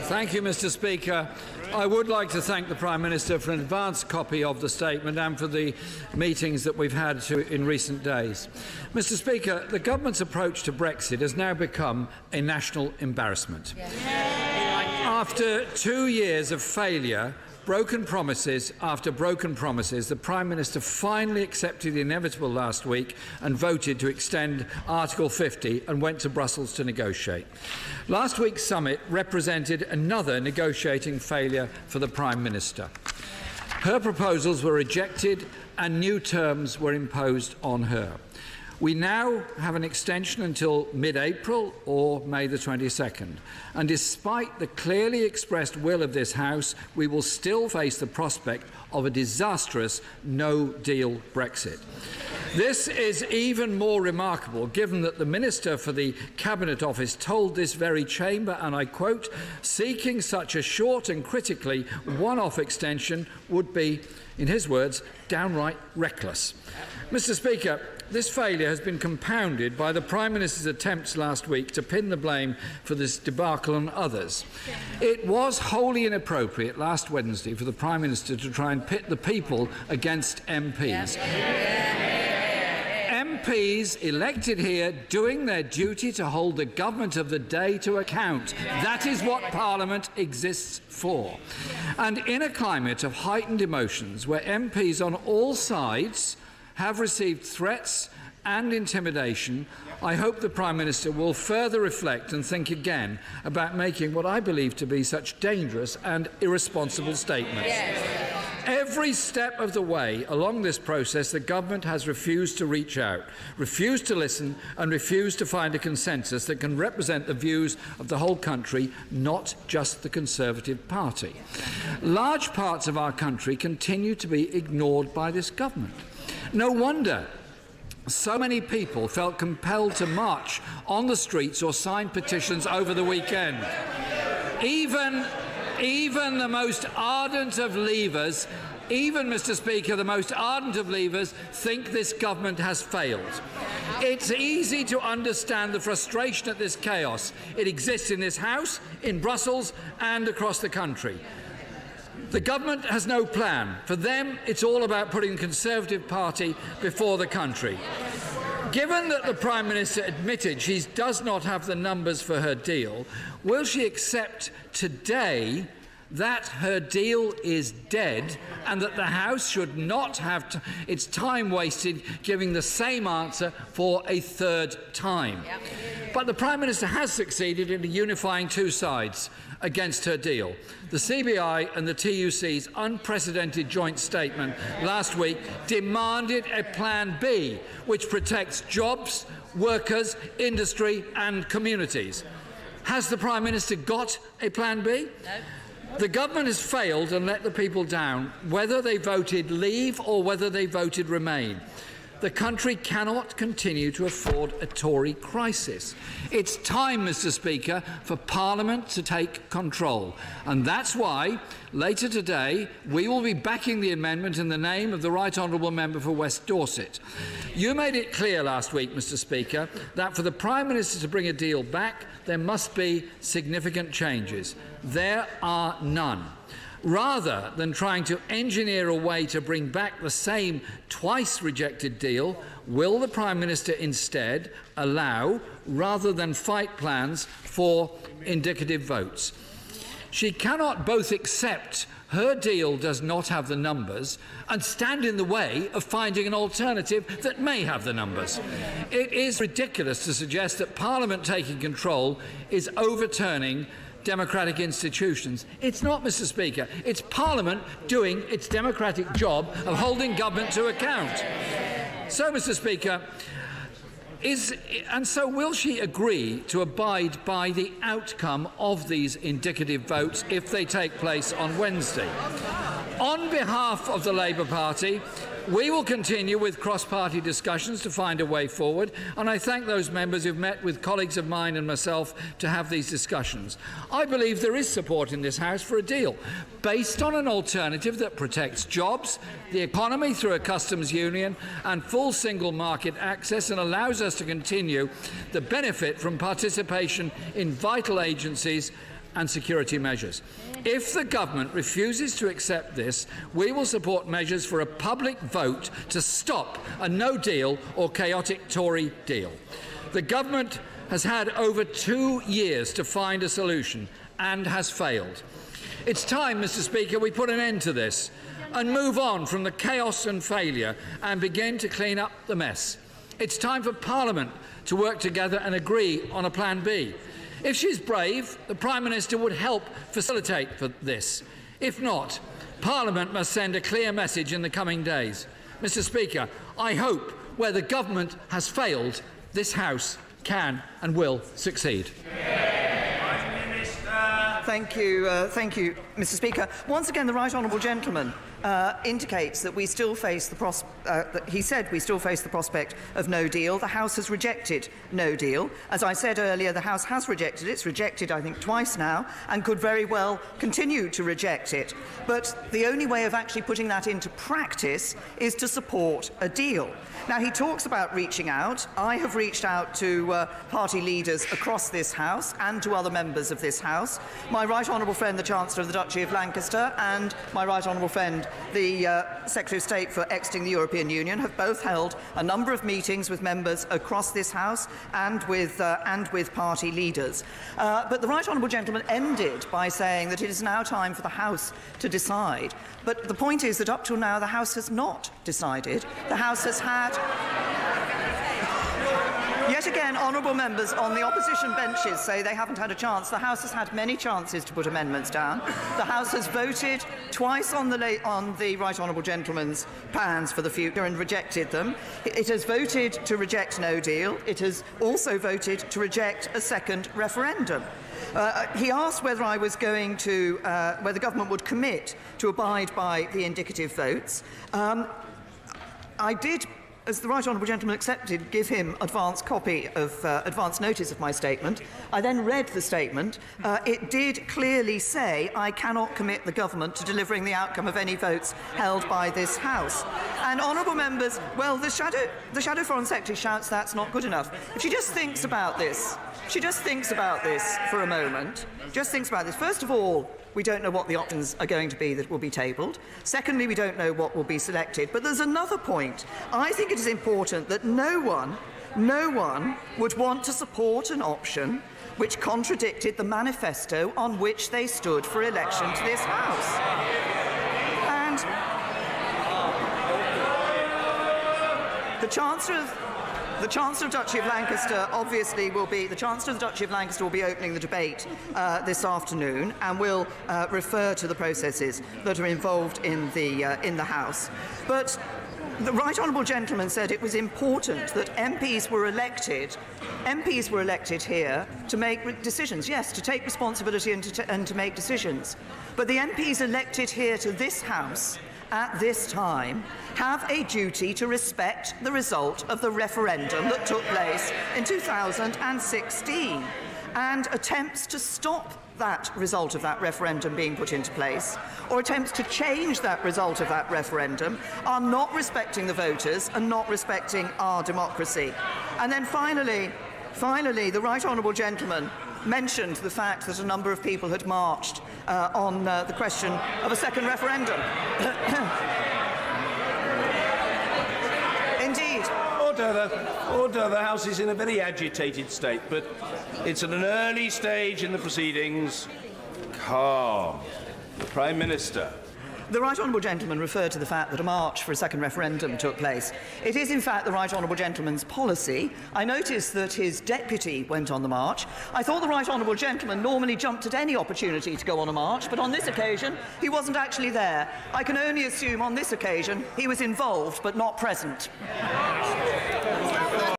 Thank you, Mr. Speaker. I would like to thank the Prime Minister for an advance copy of the statement and for the meetings that we've had in recent days. Mr. Speaker, the government's approach to Brexit has now become a national embarrassment. After 2 years of failure, broken promises after broken promises, the Prime Minister finally accepted the inevitable last week and voted to extend Article 50 and went to Brussels to negotiate. Last week's summit represented another negotiating failure for the Prime Minister. Her proposals were rejected and new terms were imposed on her. We now have an extension until mid-April or May the 22nd. And despite the clearly expressed will of this House, we will still face the prospect of a disastrous no-deal Brexit. This is even more remarkable given that the Minister for the Cabinet Office told this very chamber, and I quote, "Seeking such a short and critically one-off extension would be, in his words, downright reckless." Mr. Speaker, this failure has been compounded by the Prime Minister's attempts last week to pin the blame for this debacle on others. It was wholly inappropriate last Wednesday for the Prime Minister to try and pit the people against MPs. MPs elected here doing their duty to hold the government of the day to account. That is what Parliament exists for. And in a climate of heightened emotions where MPs on all sides have received threats and intimidation, I hope the Prime Minister will further reflect and think again about making what I believe to be such dangerous and irresponsible statements. Every step of the way along this process, the government has refused to reach out, refused to listen and refused to find a consensus that can represent the views of the whole country, not just the Conservative Party. Large parts of our country continue to be ignored by this government. No wonder so many people felt compelled to march on the streets or sign petitions over the weekend. Even the most ardent of Leavers, Mr. Speaker, the most ardent of Leavers think this government has failed. It's easy to understand the frustration at this chaos. It exists in this House, in Brussels and across the country. The government has no plan. For them, it's all about putting the Conservative Party before the country. Given that the Prime Minister admitted she does not have the numbers for her deal, will she accept today that her deal is dead and that the House should not have its time wasted giving the same answer for a third time? But the Prime Minister has succeeded in unifying two sides against her deal. The CBI and the TUC's unprecedented joint statement last week demanded a Plan B which protects jobs, workers, industry and communities. Has the Prime Minister got a Plan B? No. The government has failed and let the people down, whether they voted leave or whether they voted remain. The country cannot continue to afford a Tory crisis. It's time, Mr. Speaker, for Parliament to take control. And that's why, later today, we will be backing the amendment in the name of the Right Honourable Member for West Dorset. You made it clear last week, Mr. Speaker, that for the Prime Minister to bring a deal back, there must be significant changes. There are none. Rather than trying to engineer a way to bring back the same twice-rejected deal, will the Prime Minister instead allow, rather than fight plans for indicative votes? She cannot both accept her deal does not have the numbers and stand in the way of finding an alternative that may have the numbers. It is ridiculous to suggest that Parliament taking control is overturning democratic institutions. It's not, Mr. Speaker. It's Parliament doing its democratic job of holding government to account. So, Mr. Speaker, will she agree to abide by the outcome of these indicative votes if they take place on Wednesday? On behalf of the Labour Party, we will continue with cross-party discussions to find a way forward, and I thank those members who have met with colleagues of mine and myself to have these discussions. I believe there is support in this House for a deal based on an alternative that protects jobs, the economy through a customs union and full single market access, and allows us to continue the benefit from participation in vital agencies and security measures. If the government refuses to accept this, we will support measures for a public vote to stop a no-deal or chaotic Tory deal. The government has had over 2 years to find a solution and has failed. It's time, Mr. Speaker, we put an end to this and move on from the chaos and failure and begin to clean up the mess. It's time for Parliament to work together and agree on a plan B. If she's brave, the Prime Minister would help facilitate for this. If not, Parliament must send a clear message in the coming days. Mr. Speaker, I hope where the government has failed, this House can and will succeed. Thank you, Mr. Speaker. Once again, the right honourable gentleman indicates that we still face the he said we still face the prospect of no deal. The House has rejected no deal. As I said earlier, the House has rejected it. It's rejected, I think, twice now, and could very well continue to reject it. But the only way of actually putting that into practice is to support a deal. Now, he talks about reaching out. I have reached out to party leaders across this House and to other members of this House. My right honourable friend, the Chancellor of the Duchy of Lancaster, and my right honourable friend, the Secretary of State for exiting the European Union, have both held a number of meetings with members across this House and with party leaders. But the right honourable gentleman ended by saying that it is now time for the House to decide. But the point is that up till now the House has not decided. The House has had... Yet again, honourable members on the opposition benches say they haven't had a chance. The House has had many chances to put amendments down. The House has voted twice on the right honourable gentleman's plans for the future and rejected them. It has voted to reject no deal. It has also voted to reject a second referendum. He asked whether I was going to, whether the government would commit to abide by the indicative votes. I did, as the right honourable gentleman accepted, give him advance notice of my statement. I then read the statement. It did clearly say I cannot commit the government to delivering the outcome of any votes held by this House. And honourable members, well, the Shadow Foreign Secretary shouts that's not good enough. If she just thinks about this, for a moment, just thinks about this. First of all, we don't know what the options are going to be that will be tabled. Secondly, we don't know what will be selected. But there's another point. I think it is important that no one would want to support an option which contradicted the manifesto on which they stood for election to this House. And the Chancellor of Duchy of Lancaster obviously will be opening the debate this afternoon and will refer to the processes that are involved in the House. But the right honourable gentleman said it was important that MPs were elected here to make decisions. Yes, to take responsibility and to make decisions. But the MPs elected here to this House at this time have a duty to respect the result of the referendum that took place in 2016, and attempts to stop that result of that referendum being put into place, or attempts to change that result of that referendum, are not respecting the voters and not respecting our democracy. And then finally, the right honourable gentleman mentioned the fact that a number of people had marched on the question of a second referendum. Indeed. Order. The House is in a very agitated state, but it's at an early stage in the proceedings. Calm. The Prime Minister. The right honourable gentleman referred to the fact that a march for a second referendum took place. It is, in fact, the right honourable gentleman's policy. I noticed that his deputy went on the march. I thought the right honourable gentleman normally jumped at any opportunity to go on a march, but on this occasion, he wasn't actually there. I can only assume on this occasion he was involved but not present.